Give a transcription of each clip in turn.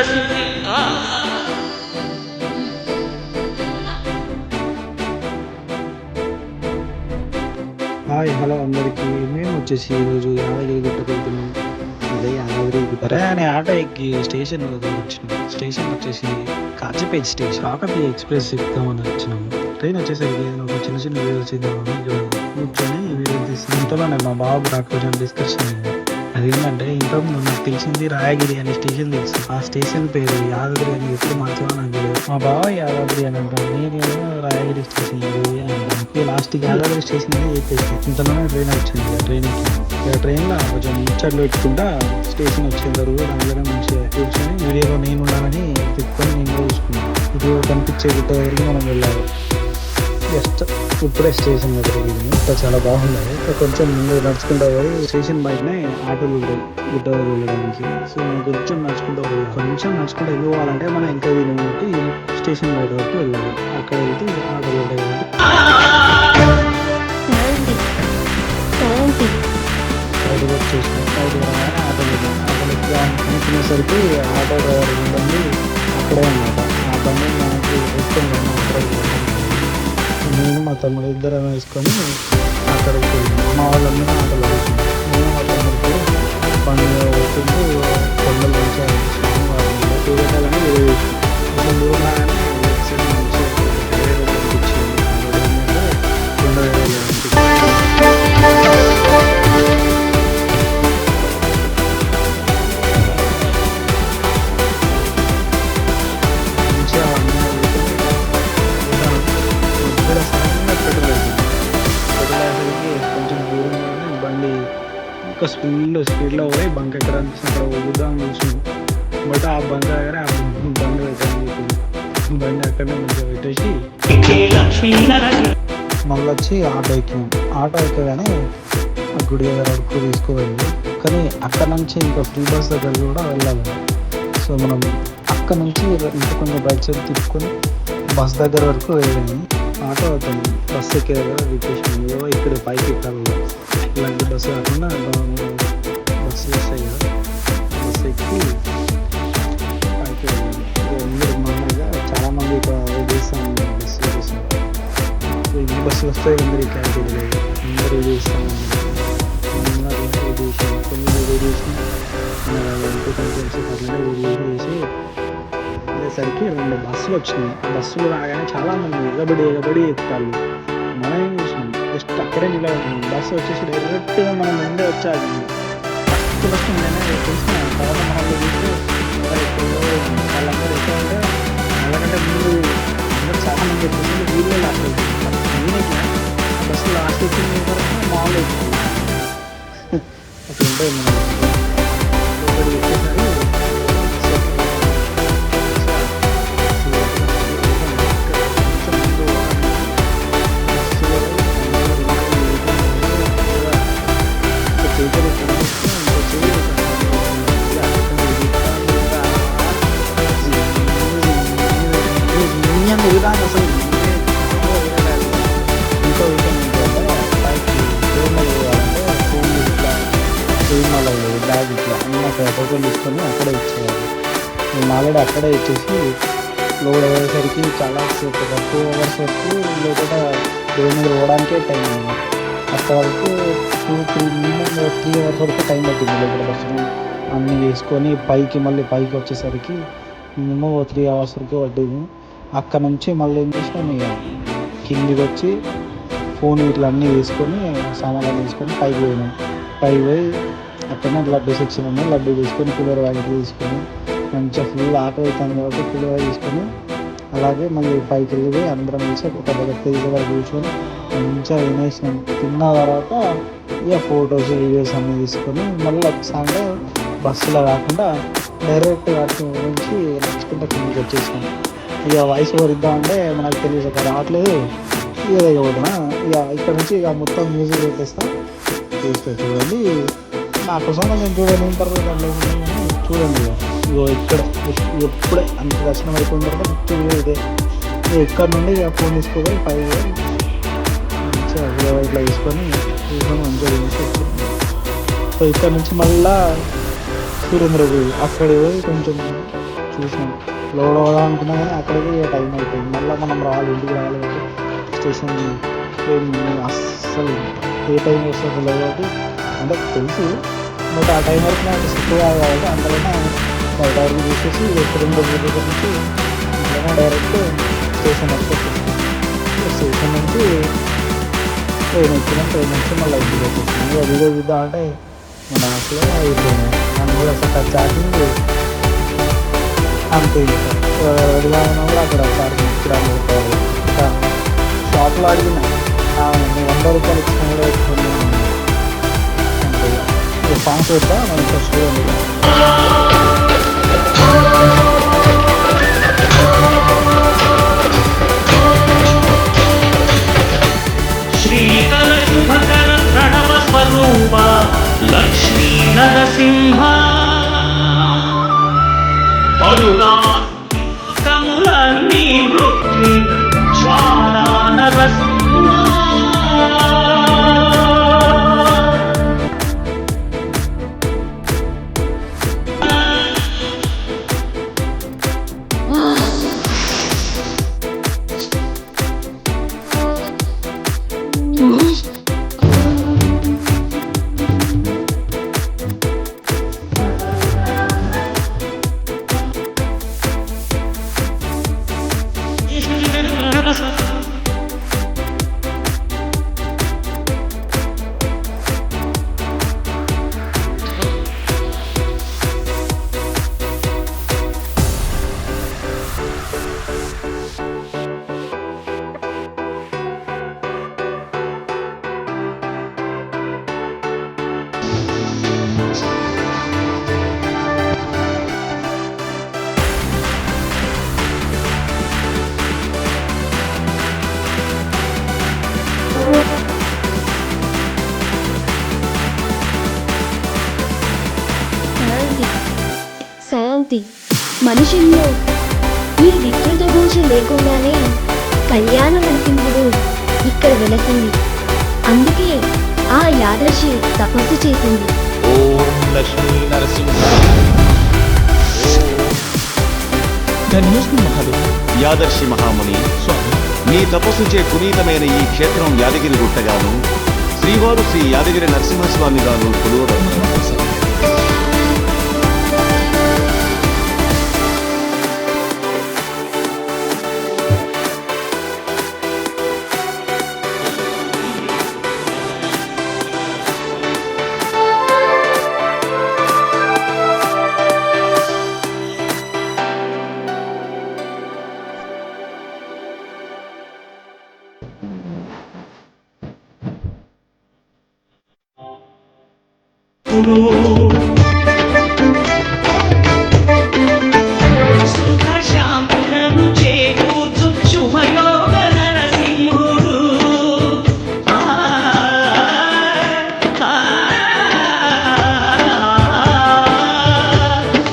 Hi hello అందరికీ. మేము వచ్చేసి ఈరోజు యాదగిరి గుట్టకు వెళ్తున్నాం. అదే యాదగిరి గుట్ట అనే ఆటో ఎక్కి స్టేషన్ వచ్చినాం. స్టేషన్ వచ్చేసి కాచిపేట స్టేషన్. కాకతీయ ఎక్స్ప్రెస్ ఎక్కుతామని వచ్చినాము. ట్రైన్ వచ్చేసరికి ఒక చిన్న చిన్న వీడియోస్ ఇద్దామని కూర్చొని వీడియో తీస్తాం. ఇంతలోనే మా బాబు నాకు కొంచెం డిస్కషన్ అయింది. అదేంటంటే ఇంతకుముందు నాకు తెలిసింది రాయగిరి అనే స్టేషన్ తెలుసు. ఆ స్టేషన్ పేరు యాదగిరి అని ఎప్పుడు మార్చామో నాకు తెలియదు. మా బావ యాదగిరి అని అంటాను, నేను రాయగిరి స్టేషన్ అని అంటాను. లాస్ట్ యాదగిరి స్టేషన్ అనేది చెప్పేసి ఇంతలోనే ట్రైన్ వచ్చింది. ట్రైన్లో కొంచెం ముచ్చట్లు పెట్టుకుంటా స్టేషన్ వచ్చేందరు దాంట్లోనే మంచిగా కూర్చొని వీడియోలో నేను ఉండాలని తిప్పుకొని నేను చూసుకున్నాను. ఇప్పుడు కనిపించే గుట్ట దగ్గరికి మనం వెళ్ళాలి. జస్ట్ ఇప్పుడే స్టేషన్ దగ్గర ఇక్కడ చాలా బాగుంది. కొంచెం ముందు నడుచుకుంటా పోయి స్టేషన్ బయటనే ఆటోలు ఉంటాయి గుట్ట వెళ్ళడానికి. సో కొంచెం నడుచుకుంటూ ఎందుకు పోవాలంటే మనం ఇంకా వీళ్ళకి స్టేషన్ బయట వరకు వెళ్ళాలి. అక్కడ వెళ్తే ఆటోలు ఉంటాయి కాబట్టి బయటకు వచ్చేసినాం. బయట ఆటోలు అనుకునేసరికి ఆటో డ్రైవర్ ఉండండి అక్కడే అన్నమాట. ఆ బండి మనకి ఎక్కువ నేను మా తమ్ముడు ఇద్దరం వేసుకొని అక్కడికి వెళ్ళాము. మా వాళ్ళందరూ ఆటలు వేసుకున్నాం. నేను మా తమ్ముడికి బండి అవుతుంది కొండలు వేసాలని కొంచెం దూరంగానే స్పీడ్లో పోయి బంక్ ఎక్కడ అనిపిస్తుంది అక్కడ ఊదాం చూసినాం. బట్ ఆ బంక్ దగ్గర బండి పెట్టాలని చెప్పింది. బండి అక్కడనే మంచిగా పెట్టేసి మళ్ళీ వచ్చి ఆటో ఎక్కినాం. ఆటో ఎక్కగానే గుడి దగ్గర వరకు తీసుకువెళ్ళి కానీ అక్కడ నుంచి ఇంకా ఫ్రీ బస్ దగ్గర కూడా వెళ్ళాలి. సో మనం అక్కడ నుంచి ఇంకా కొంచెం రైట్ సైడ్ తిప్పుకొని బస్ దగ్గర వరకు వెళ్ళాము. ఆటో అవుతుంది బస్ ఎక్కే దగ్గర రిక్వెస్ట్ ఏవో ఇక్కడ పైకి ఎక్కాలి. ఇలాంటి బస్సు కాకుండా బస్సులు వస్తాయి కదా, బస్సు ఎక్కి పైకి వెళ్ళాలి. అందరూ మామూలుగా చాలామంది చేస్తాం బస్సులు చేస్తాం. ఎన్ని బస్సులు వస్తాయి అందరూ క్యాన్సిల్ లేదు. అందరూ చేస్తాం కొన్ని వీడియో చేసి అట్లనే వీడియో చేసి వెళ్ళేసరికి 2 బస్సులు వచ్చినాయి. బస్సులు రాగానే చాలామంది ఎగబడి ఎక్కుతారు. మనం ఏం చేసినాం జస్ట్ అక్కడే నిలబడినాం. బస్సు వచ్చేసి డైరెక్ట్గా మనం ముందే వచ్చాక ఫస్ట్ నేనే తెలిసిన తర్వాత మనల్ని చూస్తే వాళ్ళందరూ ఎక్కువ ఉంటే వాళ్ళకంటే ముందు అందరూ చాలా మంది ఎక్కువ వీళ్ళే లాస్ట్ అవుతుంది. నేనైతే బస్సు లాస్ట్ వచ్చిన తర్వాత మామూలు వచ్చింది అట్లా ఉంటాయి. మనం ఒకటి వచ్చేసరి అసలు ఇంకో విషయం ఏంటంటే పైకి ట్రైన్లో పోవాలంటే ఫోన్ ఇట్లా ట్రైన్లో బ్యాగ్ ఇట్లా అన్నీ అక్కడ టోకెన్ తీసుకొని అక్కడే ఇచ్చేయాలి. మేము ఆల్రెడీ అక్కడే ఇచ్చేసి లోడ్ అయ్యేసరికి చాలా సేపు 2 అవర్స్ వరకు లోపల ట్రైన్ మీద పోవడానికే టైం అయింది. అక్కడ వరకు 3 అవర్స్ వరకు టైం పట్టింది. లోపల బస్సు అన్నీ వేసుకొని మళ్ళీ పైకి వచ్చేసరికి మినిమం 3 అవర్స్ వరకు పట్టింది. అక్కడ నుంచి మళ్ళీ ఏం చేసినాం, ఇక కిందికి వచ్చి ఫోన్ ఇట్లా అన్నీ తీసుకొని సామాన్లు తీసుకొని పైకి పోయి అక్కడనే లడ్డు సెక్షన్ ఉంది. లడ్డు తీసుకొని కూలర్ ప్యాకెట్ తీసుకొని మంచిగా ఫుల్ ఆటో అవుతుంది కాబట్టి కూలర్ తీసుకొని అలాగే మళ్ళీ పైకి వెళ్ళిపోయి అందరం కలిసి ఒక దగ్గర దగ్గర కూర్చొని మంచిగా తినేసినాం. తిన్న తర్వాత ఇక ఫొటోస్ వీడియోస్ అన్నీ తీసుకొని మళ్ళీ ఒకసారి బస్సులో కాకుండా డైరెక్ట్ అటు నుంచి నడుచుకుంటే కిందికి వచ్చేసినాం. ఇక వాయిస్ ఓవర్ ఇద్దామంటే మనకు తెలియదు అక్కడ రావట్లేదు. ఇక దిగబోతున్నా ఇక ఇక్కడ నుంచి ఇక మొత్తం మ్యూజిక్ పెట్టేస్తా. చూడండి నా కోసం నేను చూడండి చూడండి. ఇగో ఇక్కడ ఎప్పుడే అంత దర్శనం అయిపోయిన తర్వాత ఫిఫ్త్ ఇదే ఇక్కడ నుండి ఇక ఫోన్ తీసుకోవాలి 5 మంచిగా ఇట్లా తీసుకొని మంచిగా తీసుకొచ్చుకున్నాం. సో ఇక్కడ నుంచి మళ్ళా సురేంద్ర పోయి అక్కడికి పోయి కొంచెం చూసినాం. లోడ్ అవుదాం అనుకున్నా కానీ అక్కడికి టైం అయిపోయింది. మళ్ళీ మనం రావాలి, ఇంటికి రావాలి కాబట్టి స్టేషన్ ట్రైన్ అస్సలు ఏ టైం వస్తుందో తెలియదు కాబట్టి, అంటే తెలుసు బట్ ఆ టైం వరకు నాకు సెట్ కాదు కాబట్టి అందులోనే బయట వరకు చూసేసి ట్రైన్ దగ్గర నుంచి అందులోనే డైరెక్ట్ స్టేషన్ వచ్చేసి స్టేషన్ నుంచి ట్రైన్ ఎక్కినాం. ట్రైన్ నుంచి మళ్ళీ ఇంటికి వచ్చేసాం. ఇక వీడియో చూద్దామంటే మన అసలు అయిపోయినాయి. నన్ను కూడా అసలు చార్జింగ్ అంతే. వెళ్ళామన్నా కూడా అక్కడ చార్జింగ్ ఇక్కడ షాప్లో అడిగిన నేను 100 రూపాయలు ఇచ్చిన కూడా పెట్టుకున్నాను. అంతే సాంగ్స్ పెడతా మనం ఫస్ట్ శ్రీకర శుభకర ప్రణవ స్వరూప లక్ష్మీ నరసింహ పరుగా కములన్నీ వృత్తి జ్వాలా నరసింహ శాంతి మనుషుల్లో ఈ వికృత ఘోష లేకుండానే కళ్యాణ నరసింహుడు ఇక్కడ వెలసింది. అందుకే ఆ యాదర్శి తపస్సు చేసింది. ఓం లక్ష్మీ నరసింహ. యాదర్శి మహాముని స్వామి, మీ తపస్సుచే పునీతమైన ఈ క్షేత్రం యాదగిరి గుట్టగాను శ్రీవారు శ్రీ యాదగిరి నరసింహస్వామి గారు కొలువబడిన సుఖ శాంతులను చేకూర్చు శుభయోగ నరసింహుడు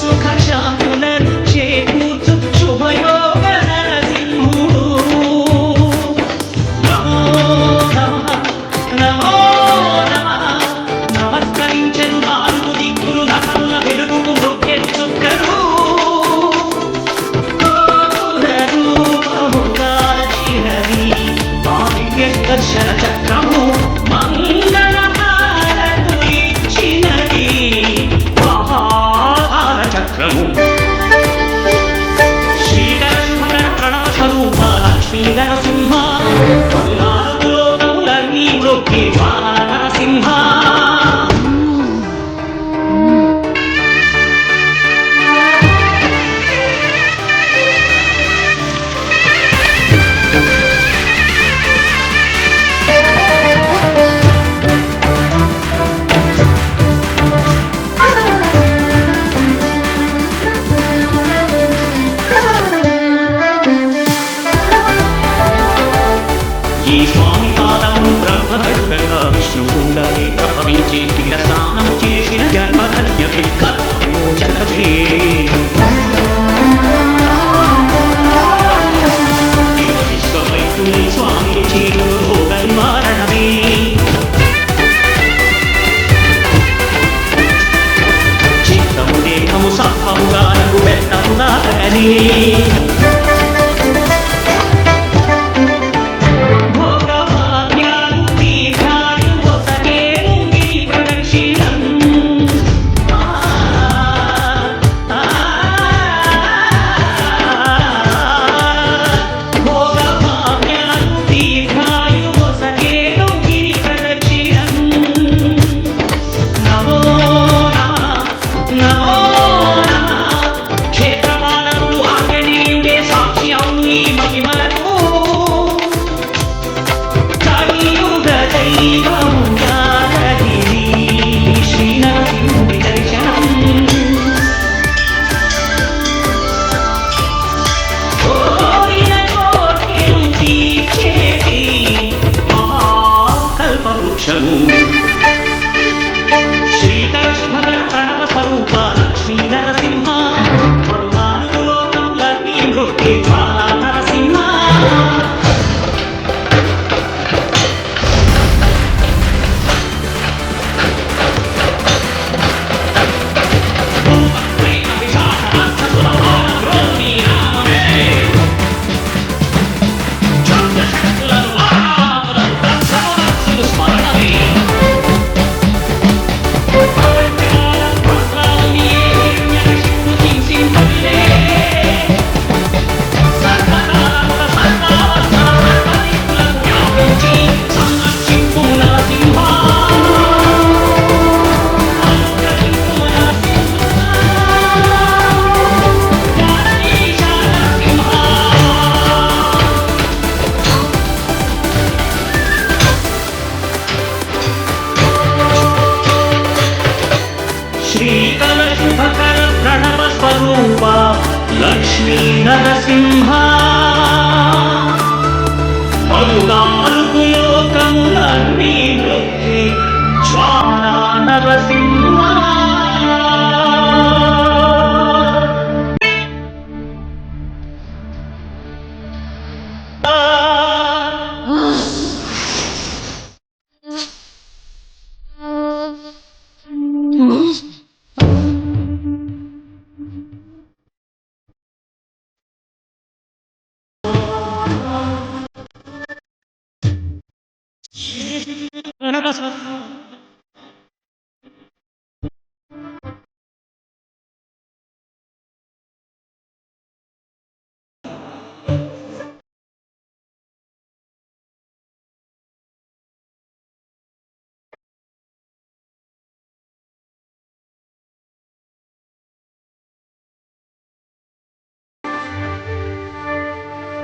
సుఖ శాంతులను చేకూర్చు శుభయోగ నరసింహుడు నమో నమః నమో నమః నమస్కరించను నాలుగు దిక్కులు ధరణి భోగభాగ్యాలు తీర్థాలు ఒసగేను గిరి ప్రదక్షిణం భోగభాగ్యాలు తీర్థాలు ఒసగేను గిరి ప్రదక్షిణం నమో నమః నమో నమః క్షేత్రమానవుడు ఆంజనేయుడే సాక్షి అవును ఈ మహిమలకు కలియుగ దైవము యాదగిరి శ్రీనరసింహుడి దర్శనం కోరిన కోర్కెలు తీర్చేటి మహాకల్పవృక్షము శ్రీకర శుభకర ప్రణవ స్వరూప లక్ష్మీ నరసింహ కరుణానులోకంలోని మృత్యు జ్వాలా నరసింహ శ్రీకర శుభకర ప్రణవ స్వరూప లక్ష్మీ నరసింహ మరుగాలుగు లోకములన్నీ మృత్యు జ్వాలా నరసింహ